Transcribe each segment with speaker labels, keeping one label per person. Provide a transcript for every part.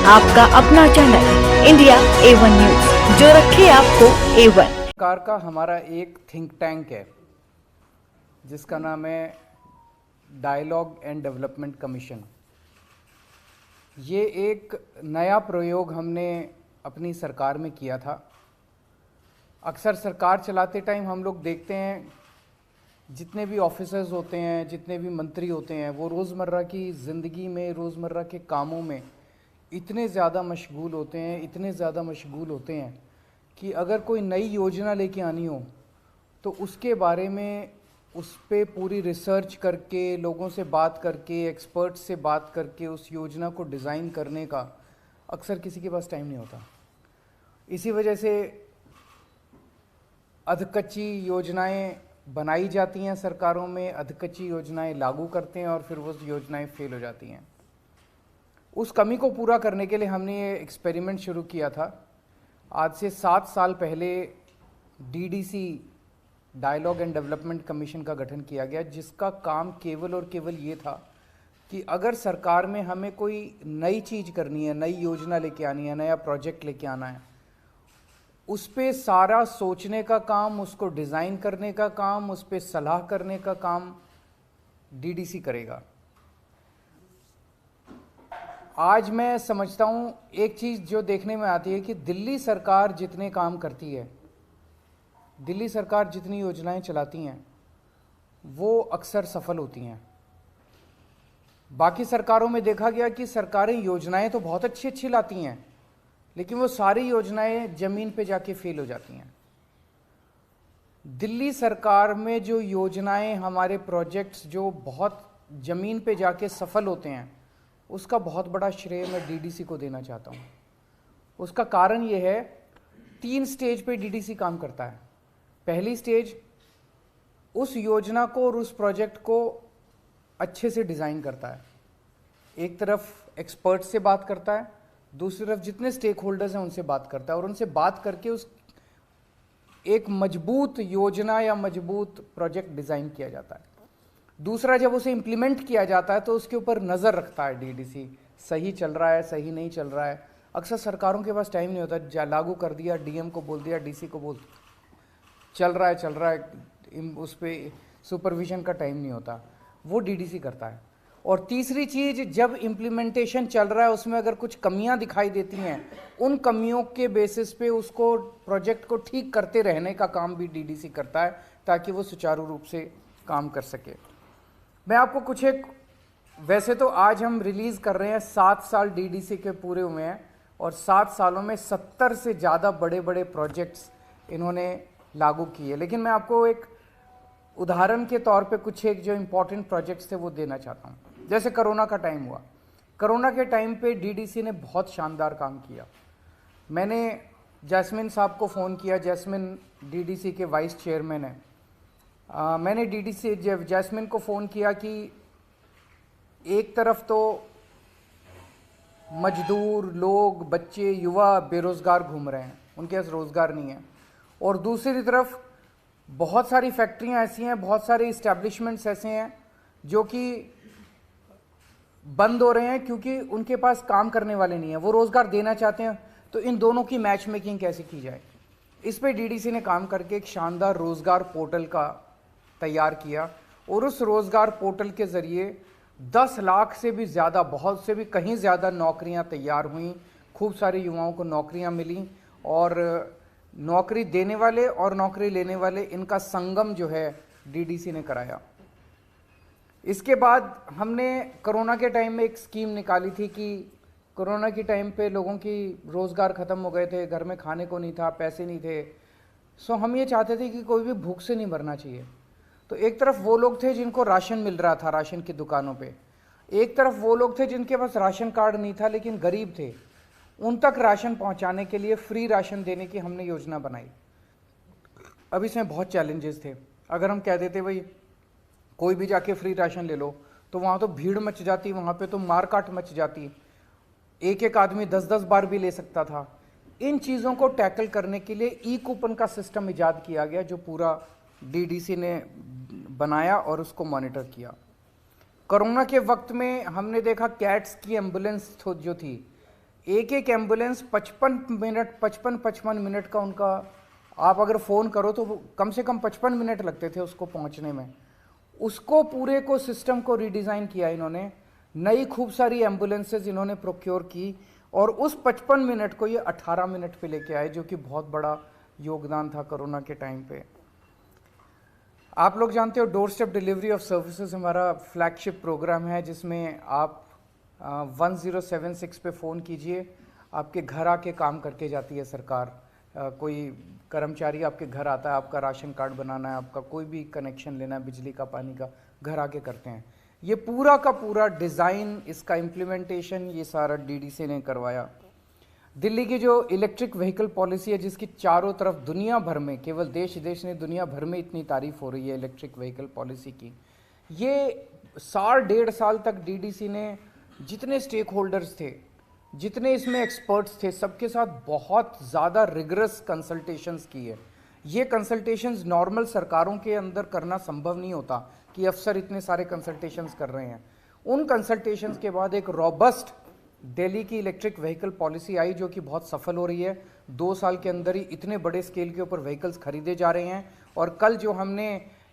Speaker 1: आपका अपना channel India A1 news, जो रखे आपको A1।
Speaker 2: सरकार का हमारा एक थिंक टैंक है जिसका नाम है डायलॉग एंड डेवलपमेंट कमीशन। ये एक नया प्रयोग हमने अपनी सरकार में किया था। अक्सर सरकार चलाते टाइम हम लोग देखते हैं जितने भी ऑफिसर्स होते हैं, जितने भी मंत्री होते हैं, वो रोज़मर्रा की ज़िंदगी में, रोज़मर्रा के कामों में इतने ज़्यादा मशगूल होते हैं कि अगर कोई नई योजना लेके आनी हो तो उसके बारे में उस पर पूरी रिसर्च करके, लोगों से बात करके, एक्सपर्ट्स से बात करके उस योजना को डिज़ाइन करने का अक्सर किसी के पास टाइम नहीं होता। इसी वजह से अधकच्ची योजनाएं बनाई जाती हैं सरकारों में, अधकच्ची योजनाएं लागू करते हैं और फिर वो योजनाएं फेल हो जाती हैं। उस कमी को पूरा करने के लिए हमने ये एक्सपेरिमेंट शुरू किया था। आज से 7 साल पहले DDC, dialogue and development commission का गठन किया गया, जिसका काम केवल और केवल ये था कि अगर सरकार में हमें कोई नई चीज़ करनी है, नई योजना लेके आनी है, नया प्रोजेक्ट लेके आना है, उस पे सारा सोचने का काम, उसको डिज़ाइन करने का काम, उस पे सलाह करने का काम डीडीसी करेगा। आज मैं समझता हूँ एक चीज़ जो देखने में आती है कि दिल्ली सरकार जितने काम करती है, दिल्ली सरकार जितनी योजनाएं चलाती हैं, वो अक्सर सफल होती हैं। बाकी सरकारों में देखा गया कि सरकारें योजनाएं तो बहुत अच्छी अच्छी लाती हैं, लेकिन वो सारी योजनाएं ज़मीन पे जाके फेल हो जाती हैं। दिल्ली सरकार में जो योजनाएं, हमारे प्रोजेक्ट्स जो बहुत ज़मीन पे जाके सफल होते हैं, उसका बहुत बड़ा श्रेय मैं डीडीसी को देना चाहता हूँ। उसका कारण ये है, 3 स्टेज पे डीडीसी काम करता है। पहली स्टेज उस योजना को और उस प्रोजेक्ट को अच्छे से डिज़ाइन करता है। एक तरफ एक्सपर्ट से बात करता है, दूसरी तरफ जितने स्टेक होल्डर्स हैं उनसे बात करता है, और उनसे बात करके उस एक मजबूत योजना या मजबूत प्रोजेक्ट डिज़ाइन किया जाता है। दूसरा, जब उसे इम्प्लीमेंट किया जाता है तो उसके ऊपर नज़र रखता है डीडीसी, सही चल रहा है, सही नहीं चल रहा है। अक्सर सरकारों के पास टाइम नहीं होता, लागू कर दिया, डीएम को बोल दिया, डीसी को बोल, चल रहा है, उस पर सुपरविजन का टाइम नहीं होता, वो डीडीसी करता है। और तीसरी चीज़, जब इम्प्लीमेंटेशन चल रहा है उसमें अगर कुछ कमियां दिखाई देती हैं, उन कमियों के बेसिस पे उसको, प्रोजेक्ट को ठीक करते रहने का काम भी डीडीसी करता है, ताकि वो सुचारू रूप से काम कर सके। मैं आपको कुछ एक, वैसे तो आज हम रिलीज़ कर रहे हैं, 7 साल डीडीसी के पूरे हुए हैं और 7 सालों में 70 से ज़्यादा बड़े बड़े प्रोजेक्ट्स इन्होंने लागू किए, लेकिन मैं आपको एक उदाहरण के तौर पे कुछ एक जो इम्पोर्टेंट प्रोजेक्ट्स थे वो देना चाहता हूँ। जैसे कोरोना का टाइम हुआ, कोरोना के टाइम पे डीडीसी ने बहुत शानदार काम किया। मैंने जैस्मिन साहब को फ़ोन किया, जैस्मिन डीडीसी के वाइस चेयरमैन हैं। मैंने डीडीसी जैस्मिन को फ़ोन किया कि एक तरफ तो मजदूर लोग, बच्चे, युवा बेरोज़गार घूम रहे हैं, उनके पास रोज़गार नहीं है, और दूसरी तरफ बहुत सारी फैक्ट्रियां ऐसी हैं, बहुत सारे इस्टेब्लिशमेंट्स ऐसे हैं जो कि बंद हो रहे हैं क्योंकि उनके पास काम करने वाले नहीं हैं, वो रोज़गार देना चाहते हैं। तो इन दोनों की मैच मेकिंग कैसे की जाए, इस पे डीडीसी ने काम करके एक शानदार रोज़गार पोर्टल का तैयार किया, और उस रोज़गार पोर्टल के ज़रिए 10 लाख से भी ज़्यादा, बहुत से भी कहीं ज़्यादा नौकरियां तैयार हुई। खूब सारे युवाओं को नौकरियां मिली, और नौकरी देने वाले और नौकरी लेने वाले, इनका संगम जो है डीडीसी ने कराया। इसके बाद हमने कोरोना के टाइम में एक स्कीम निकाली थी कि कोरोना के टाइम पे लोगों की रोज़गार ख़त्म हो गए थे, घर में खाने को नहीं था, पैसे नहीं थे। सो हम ये चाहते थे कि कोई भी भूख से नहीं मरना चाहिए। तो एक तरफ वो लोग थे जिनको राशन मिल रहा था राशन की दुकानों पे, एक तरफ वो लोग थे जिनके पास राशन कार्ड नहीं था लेकिन गरीब थे, उन तक राशन पहुंचाने के लिए फ्री राशन देने की हमने योजना बनाई। अब इसमें बहुत चैलेंजेस थे। अगर हम कह देते भाई कोई भी जाके फ्री राशन ले लो, तो वहाँ तो भीड़ मच जाती, वहाँ पे तो मारकाट मच जाती, एक एक आदमी 10-10 बार भी ले सकता था। इन चीज़ों को टैकल करने के लिए ई कूपन का सिस्टम इजाद किया गया, जो पूरा डीडीसी ने बनाया और उसको मॉनिटर किया। कोरोना के वक्त में हमने देखा कैट्स की एम्बुलेंस जो थी, एक एक एम्बुलेंस 55 मिनट का उनका, आप अगर फ़ोन करो तो वो कम से कम 55 मिनट लगते थे उसको पहुंचने में। उसको पूरे को सिस्टम को रीडिज़ाइन किया इन्होंने, नई खूब सारी एम्बुलेंसेज इन्होंने प्रोक्योर की और उस 55 मिनट को ये 18 मिनट पे लेके आए, जो कि बहुत बड़ा योगदान था कोरोना के टाइम पे। आप लोग जानते हो door step delivery of services हमारा फ्लैगशिप प्रोग्राम है, जिसमें आप 1076 पे फ़ोन कीजिए, आपके घर आके काम करके जाती है सरकार। कोई कर्मचारी आपके घर आता है, आपका राशन कार्ड बनाना है, आपका कोई भी कनेक्शन लेना है बिजली का, पानी का, घर आके करते हैं। ये पूरा का पूरा डिज़ाइन, इसका इम्प्लीमेंटेशन ये सारा डीडीसी ने करवाया। दिल्ली की जो इलेक्ट्रिक व्हीकल पॉलिसी है, जिसकी चारों तरफ दुनिया भर में, केवल देश ने दुनिया भर में इतनी तारीफ हो रही है इलेक्ट्रिक व्हीकल पॉलिसी की, ये साल 1.5 साल तक डीडीसी ने जितने स्टेक होल्डर्स थे, जितने इसमें एक्सपर्ट्स थे, सबके साथ बहुत ज़्यादा रिगरस कंसल्टेशंस की है। ये कंसल्टेशंस नॉर्मल सरकारों के अंदर करना संभव नहीं होता कि अफसर इतने सारे कंसल्टेशंस कर रहे हैं। उन कंसल्टेशंस के बाद एक रॉबस्ट दिल्ली की इलेक्ट्रिक व्हीकल पॉलिसी आई, जो कि बहुत सफल हो रही है। 2 साल के अंदर ही इतने बड़े स्केल के ऊपर व्हीकल्स खरीदे जा रहे हैं। और कल जो हमने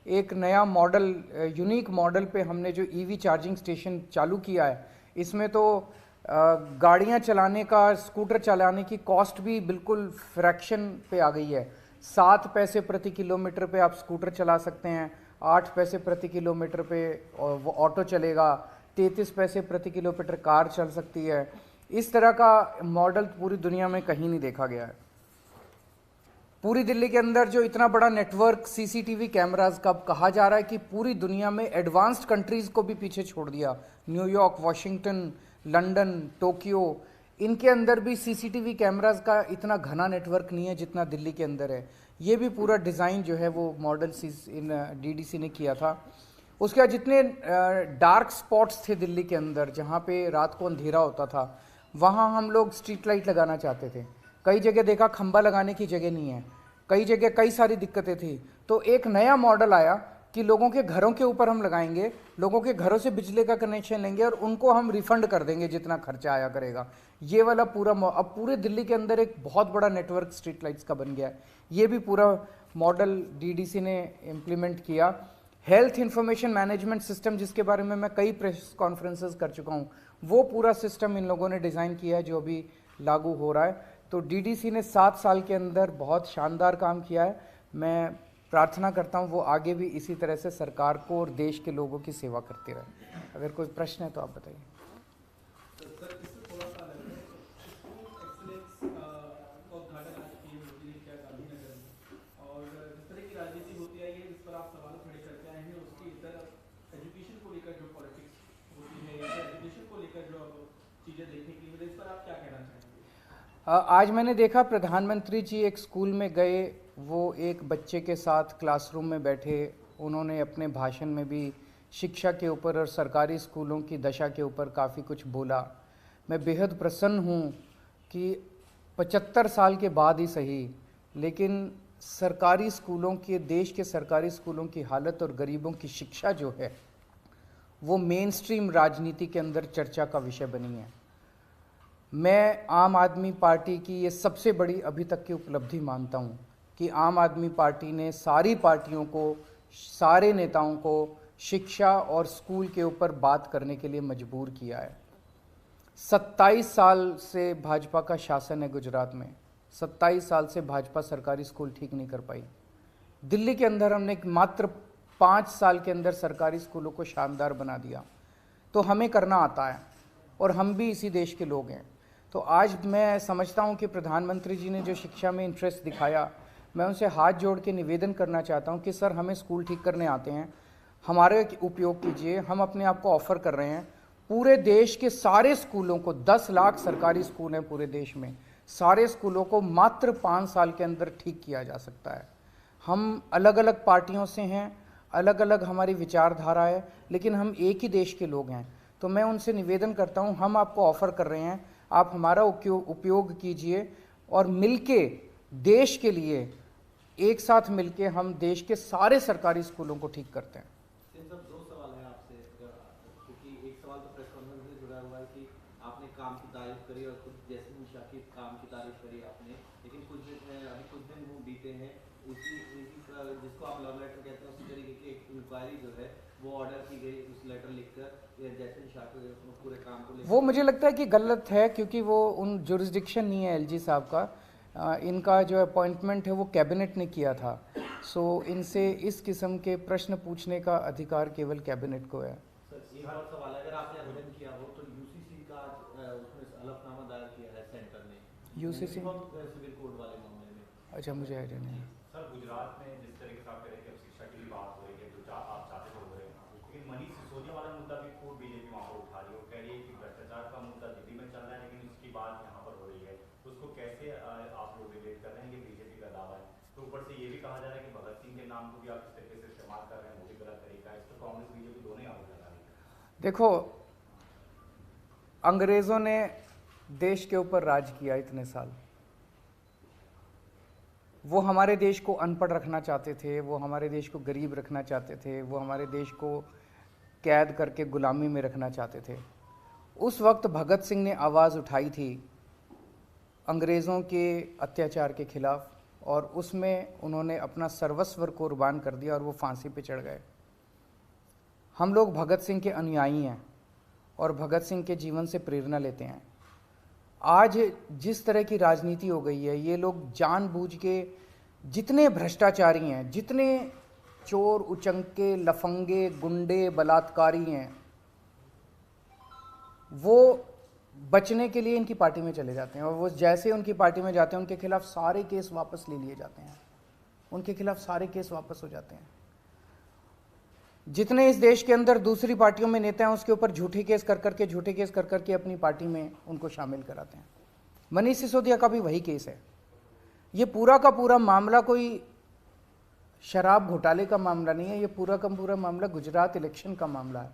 Speaker 2: एक नया मॉडल, यूनिक मॉडल पे हमने जो ईवी चार्जिंग स्टेशन चालू किया है, इसमें तो गाड़ियां चलाने का, स्कूटर चलाने की कॉस्ट भी बिल्कुल फ्रैक्शन पे आ गई है। 7 पैसे प्रति किलोमीटर पे आप स्कूटर चला सकते हैं, 8 पैसे प्रति किलोमीटर पे वो ऑटो चलेगा, 33 पैसे प्रति किलोमीटर कार चल सकती है। इस तरह का मॉडल पूरी दुनिया में कहीं नहीं देखा गया है। पूरी दिल्ली के अंदर जो इतना बड़ा नेटवर्क सीसीटीवी कैमरास का, कहा जा रहा है कि पूरी दुनिया में एडवांस्ड कंट्रीज़ को भी पीछे छोड़ दिया। न्यूयॉर्क, वॉशिंगटन, लंदन, टोक्यो, इनके अंदर भी सीसीटीवी कैमरास का इतना घना नेटवर्क नहीं है जितना दिल्ली के अंदर है। ये भी पूरा डिज़ाइन जो है वो मॉडल इन डीडीसी ने किया था। उसके बाद जितने डार्क स्पॉट्स थे दिल्ली के अंदर, जहाँ पे रात को अंधेरा होता था, वहाँ हम लोग स्ट्रीट लाइट लगाना चाहते थे। कई जगह देखा खंबा लगाने की जगह नहीं है, कई जगह कई सारी दिक्कतें थी। तो एक नया मॉडल आया कि लोगों के घरों के ऊपर हम लगाएंगे, लोगों के घरों से बिजली का कनेक्शन लेंगे और उनको हम रिफंड कर देंगे जितना खर्चा आया करेगा। ये वाला पूरा अब पूरे दिल्ली के अंदर एक बहुत बड़ा नेटवर्क स्ट्रीट लाइट्स का बन गया है। ये भी पूरा मॉडल डीडीसी ने इम्प्लीमेंट किया। हेल्थ इंफॉर्मेशन मैनेजमेंट सिस्टम, जिसके बारे में मैं कई प्रेस कॉन्फ्रेंसेस कर चुका हूँ, वो पूरा सिस्टम इन लोगों ने डिज़ाइन किया है जो अभी लागू हो रहा है। तो डीडीसी ने 7 साल के अंदर बहुत शानदार काम किया है। मैं प्रार्थना करता हूँ वो आगे भी इसी तरह से सरकार को और देश के लोगों की सेवा करते रहे। अगर कोई प्रश्न है तो आप बताइए। आज मैंने देखा प्रधानमंत्री जी एक स्कूल में गए, वो एक बच्चे के साथ क्लासरूम में बैठे, उन्होंने अपने भाषण में भी शिक्षा के ऊपर और सरकारी स्कूलों की दशा के ऊपर काफ़ी कुछ बोला। मैं बेहद प्रसन्न हूँ कि 75 साल के बाद ही सही, लेकिन सरकारी स्कूलों के, देश के सरकारी स्कूलों की हालत और गरीबों की शिक्षा जो है वो मेन स्ट्रीम राजनीति के अंदर चर्चा का विषय बनी है। मैं आम आदमी पार्टी की ये सबसे बड़ी अभी तक की उपलब्धि मानता हूँ कि आम आदमी पार्टी ने सारी पार्टियों को, सारे नेताओं को शिक्षा और स्कूल के ऊपर बात करने के लिए मजबूर किया है। 27 साल से भाजपा का शासन है गुजरात में, 27 साल से भाजपा सरकारी स्कूल ठीक नहीं कर पाई। दिल्ली के अंदर हमने मात्र 5 साल के अंदर सरकारी स्कूलों को शानदार बना दिया। तो हमें करना आता है और हम भी इसी देश के लोग हैं। तो आज मैं समझता हूं कि प्रधानमंत्री जी ने जो शिक्षा में इंटरेस्ट दिखाया, मैं उनसे हाथ जोड़ के निवेदन करना चाहता हूं कि सर, हमें स्कूल ठीक करने आते हैं, हमारे उपयोग कीजिए। हम अपने आप को ऑफ़र कर रहे हैं। पूरे देश के सारे स्कूलों को, 10 लाख सरकारी स्कूल हैं पूरे देश में, सारे स्कूलों को मात्र 5 साल के अंदर ठीक किया जा सकता है। हम अलग अलग पार्टियों से हैं, अलग अलग हमारी विचारधारा है, लेकिन हम एक ही देश के लोग हैं। तो मैं उनसे निवेदन करता हूं, हम आपको ऑफ़र कर रहे हैं, आप हमारा उपयोग कीजिए और मिलके देश के लिए, एक साथ मिलके हम देश के सारे सरकारी स्कूलों को ठीक करते हैं।
Speaker 3: दो सवाल है आपसे, क्योंकि एक सवाल तो प्रेस कॉन्फ्रेंस से जुड़ा हुआ है कि आपने काम की तारीफ करी और खुद जैस्मिन शाह की काम की तारीफ करी आपने, लेकिन कुछ दिन वो बीते हैं जिसको आप लव लेटर कहते हैं, उसी तरीके की एक इंक्वायरी जो है वो ऑर्डर की गई, उस लेटर लिखकर जैस्मिन शाह के पूरे काम को
Speaker 2: वो मुझे लगता है कि गलत है, क्योंकि वो उन जुरिस्डिक्शन नहीं है एलजी साहब का। इनका जो अपॉइंटमेंट है वो कैबिनेट ने किया था। सो इनसे इस किस्म के प्रश्न पूछने का अधिकार केवल कैबिनेट को है।
Speaker 3: सर एक और सवाल, अगर आपने आवेदन किया हो तो यूसीसी का उसमें हलफनामा दायर किया है सेंटर ने,
Speaker 2: यूसीसी
Speaker 3: सिविल कोड वाले मामले में।
Speaker 2: अच्छा, मुझे आइडिया नहीं है।
Speaker 4: सर गुजरात में जिस तरीके से आप कह रहे हैं कि अब शिक्षा की भी बात हो रही है, जो आप चाहते थे हो रहे हैं, लेकिन मनीष सिसोदिया वाला मुद्दा भी खूब बीजेपी वहाँ पर उठा रही है। वो कह रही है कि भ्रष्टाचार का मुद्दा दिल्ली में चल रहा है, लेकिन उसकी बात यहाँ पर हो रही है। उसको कैसे आप लोग रिलेट कर रहे हैं कि बीजेपी का दावा है? तो ऊपर से ये भी कहा जा रहा है कि भगत सिंह के नाम को भी आप इस तरीके से इस्तेमाल कर रहे हैं, वो भी गलत तरीका है। इस पर कांग्रेस बीजेपी दोनों ही आरोप लगा रही है।
Speaker 2: देखो, अंग्रेजों ने देश के ऊपर राज किया इतने साल। वो हमारे देश को अनपढ़ रखना चाहते थे, वो हमारे देश को गरीब रखना चाहते थे, वो हमारे देश को कैद करके गुलामी में रखना चाहते थे। उस वक्त भगत सिंह ने आवाज़ उठाई थी अंग्रेज़ों के अत्याचार के खिलाफ, और उसमें उन्होंने अपना सर्वस्व कुर्बान कर दिया और वो फांसी पे चढ़ गए। हम लोग भगत सिंह के अनुयायी हैं और भगत सिंह के जीवन से प्रेरणा लेते हैं। आज जिस तरह की राजनीति हो गई है, ये लोग जानबूझ के, जितने भ्रष्टाचारी हैं, जितने चोर उचंके लफंगे गुंडे बलात्कारी हैं, वो बचने के लिए इनकी पार्टी में चले जाते हैं, और वो जैसे उनकी पार्टी में जाते हैं उनके खिलाफ सारे केस वापस ले लिए जाते हैं, उनके खिलाफ सारे केस वापस हो जाते हैं। जितने इस देश के अंदर दूसरी पार्टियों में नेता हैं, उसके ऊपर झूठे केस कर करके अपनी पार्टी में उनको शामिल कराते हैं। मनीष सिसोदिया का भी वही केस है। ये पूरा का पूरा मामला कोई शराब घोटाले का मामला नहीं है, ये पूरा का पूरा मामला गुजरात इलेक्शन का मामला है।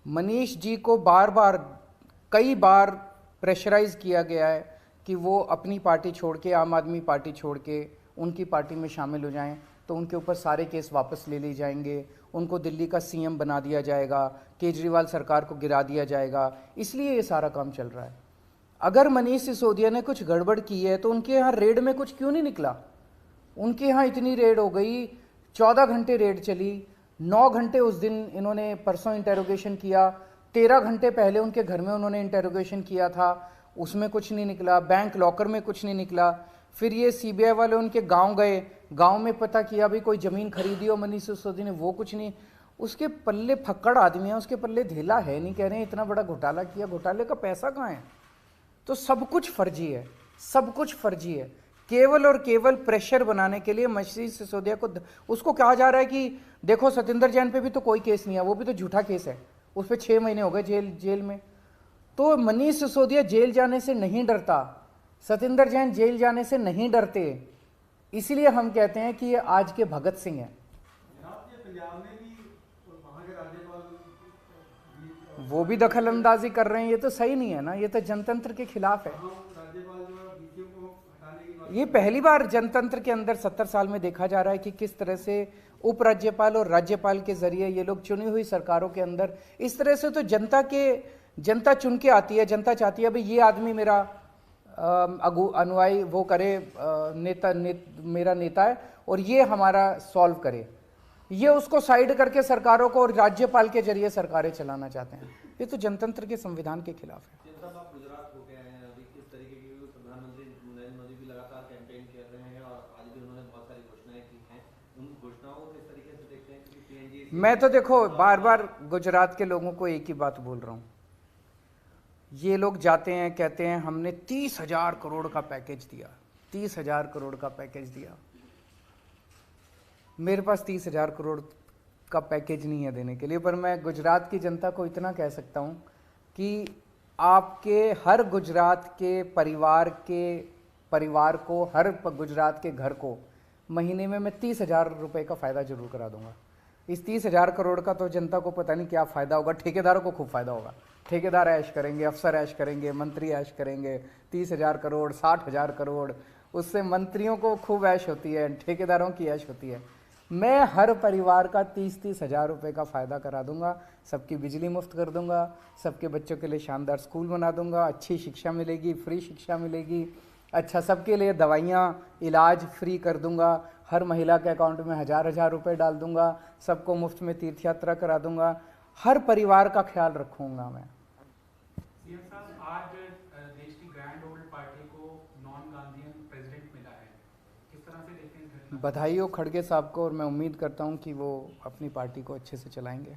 Speaker 2: मनीष जी को कई बार प्रेशराइज किया गया है कि वो अपनी पार्टी छोड़ के, आम आदमी पार्टी छोड़ के उनकी पार्टी में शामिल हो जाएं, तो उनके ऊपर सारे केस वापस ले लिए जाएंगे, उनको दिल्ली का सीएम बना दिया जाएगा, केजरीवाल सरकार को गिरा दिया जाएगा। इसलिए ये सारा काम चल रहा है। अगर मनीष सिसोदिया ने कुछ गड़बड़ की है तो उनके यहाँ रेड में कुछ क्यों नहीं निकला? उनके यहाँ इतनी रेड हो गई, 14 घंटे रेड चली, 9 घंटे उस दिन इन्होंने परसों इंटेरोगेशन किया, 13 घंटे पहले उनके घर में उन्होंने इंटेरोगेशन किया था, उसमें कुछ नहीं निकला, बैंक लॉकर में कुछ नहीं निकला। फिर ये सीबीआई वाले उनके गांव गए, गांव में पता किया भी कोई ज़मीन खरीदी हो मनीष सिसोदिया ने, वो कुछ नहीं। उसके पल्ले फक्कड़ आदमी है, उसके पल्ले धेला है नहीं, कह रहे हैं इतना बड़ा घोटाला किया, घोटाले का पैसा कहाँ है? तो सब कुछ फर्जी है, सब कुछ फर्जी है। केवल और केवल प्रेशर बनाने के लिए मनीष सिसोदिया को, उसको कहा जा रहा है कि देखो सतिंदर जैन पे भी तो कोई केस नहीं है, वो भी तो झूठा केस है, उस पर 6 महीने हो गए जेल में। तो मनीष सिसोदिया जेल जाने से नहीं डरता, सतिंदर जैन जेल जाने से नहीं डरते, इसलिए हम कहते हैं कि ये आज के भगत सिंह हैं। वो भी दखल अंदाजी कर रहे हैं, ये तो सही नहीं है ना, ये तो जनतंत्र के खिलाफ है। ये पहली बार जनतंत्र के अंदर 70 साल में देखा जा रहा है कि किस तरह से उपराज्यपाल और राज्यपाल के जरिए ये लोग चुनी हुई सरकारों के अंदर, इस तरह से तो जनता चुन के आती है, जनता चाहती है भाई ये आदमी मेरा अनुयायी वो करे, मेरा नेता है और ये हमारा सॉल्व करे। ये उसको साइड करके सरकारों को और राज्यपाल के जरिए सरकारें चलाना चाहते हैं, ये तो जनतंत्र के संविधान के खिलाफ है।
Speaker 3: गुजरात हो गए हैं, अभी किस तरीके की प्रधानमंत्री नरेंद्र मोदी भी लगातार कैंपेन कर रहे हैं और आज भी उन्होंने बहुत सारी घोषणाएं की हैं, उन घोषणाओं को किस तरीके से देखते हैं? क्योंकि
Speaker 2: मैं तो देखो बार बार गुजरात के लोगों को एक ही बात बोल रहा हूँ, ये लोग जाते हैं कहते हैं हमने 30,000 करोड़ का पैकेज दिया, 30,000 करोड़ का पैकेज दिया। मेरे पास 30,000 करोड़ का पैकेज नहीं है देने के लिए, पर मैं गुजरात की जनता को इतना कह सकता हूँ कि आपके हर गुजरात के परिवार को, हर गुजरात के घर को महीने में मैं 30,000 रुपये का फ़ायदा जरूर करा दूंगा। इस 30,000 करोड़ का तो जनता को पता नहीं क्या फ़ायदा होगा, ठेकेदारों को खूब फ़ायदा होगा, ठेकेदार ऐश करेंगे, अफसर ऐश करेंगे, मंत्री ऐश करेंगे। 30,000 करोड़, 60,000 करोड़, उससे मंत्रियों को खूब ऐश होती है, ठेकेदारों की ऐश होती है। मैं हर परिवार का 30-30 हज़ार रुपये का फ़ायदा करा दूंगा, सबकी बिजली मुफ्त कर दूंगा, सबके बच्चों के लिए शानदार स्कूल बना दूंगा, अच्छी शिक्षा मिलेगी, फ्री शिक्षा मिलेगी, अच्छा सबके लिए दवाइयाँ इलाज फ्री कर दूंगा, हर महिला के अकाउंट में 1000-1000 रुपये डाल दूंगा, सबको मुफ्त में तीर्थ यात्रा करा दूंगा, हर परिवार का ख्याल रखूँगा मैं।
Speaker 5: सीएम साहब, आज देश की ग्रैंड ओल्ड पार्टी को नॉन गांधीयन प्रेसिडेंट मिला है, किस तरह से देखते हैं इस घटना?
Speaker 2: बधाई हो खड़गे साहब को, और मैं उम्मीद करता हूं कि वो अपनी पार्टी को अच्छे से चलाएंगे।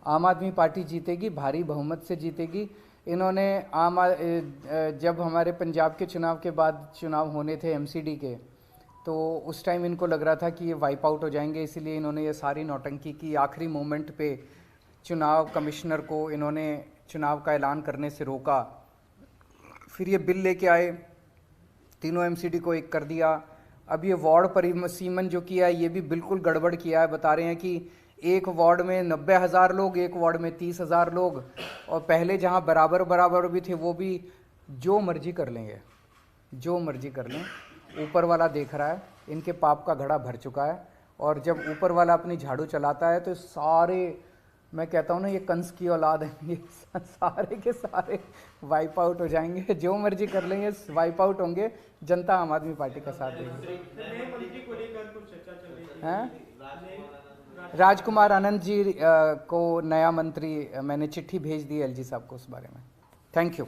Speaker 2: आम आदमी पार्टी जीतेगी, भारी बहुमत से जीतेगी। इन्होंने जब हमारे पंजाब के चुनाव के बाद चुनाव होने थे एमसीडी के, तो उस टाइम इनको लग रहा था कि ये वाइप आउट हो जाएंगे, इसीलिए इन्होंने ये सारी नौटंकी की। आखिरी मोमेंट पे चुनाव कमिश्नर को इन्होंने चुनाव का ऐलान करने से रोका, फिर ये बिल लेके आए, तीनों एमसीडी को एक कर दिया। अब ये वार्ड परिसीमन जो किया है ये भी बिल्कुल गड़बड़ किया है। बता रहे हैं कि एक वार्ड में 90,000 लोग, एक वार्ड में 30,000 लोग, और पहले जहां बराबर बराबर भी थे वो भी जो मर्जी कर लेंगे, जो मर्जी कर लें। ऊपर वाला देख रहा है, इनके पाप का घड़ा भर चुका है, और जब ऊपर वाला अपनी झाड़ू चलाता है तो सारे, मैं कहता हूँ ना, ये कंस की औलाद है, ये सारे के सारे वाइप आउट हो जाएंगे, जो मर्जी कर लेंगे वाइप आउट होंगे। जनता आम आदमी पार्टी का साथ देगी। हैं? राजकुमार आनंद जी को नया मंत्री, मैंने चिट्ठी भेज दी एलजी साहब को उस बारे में। Thank you.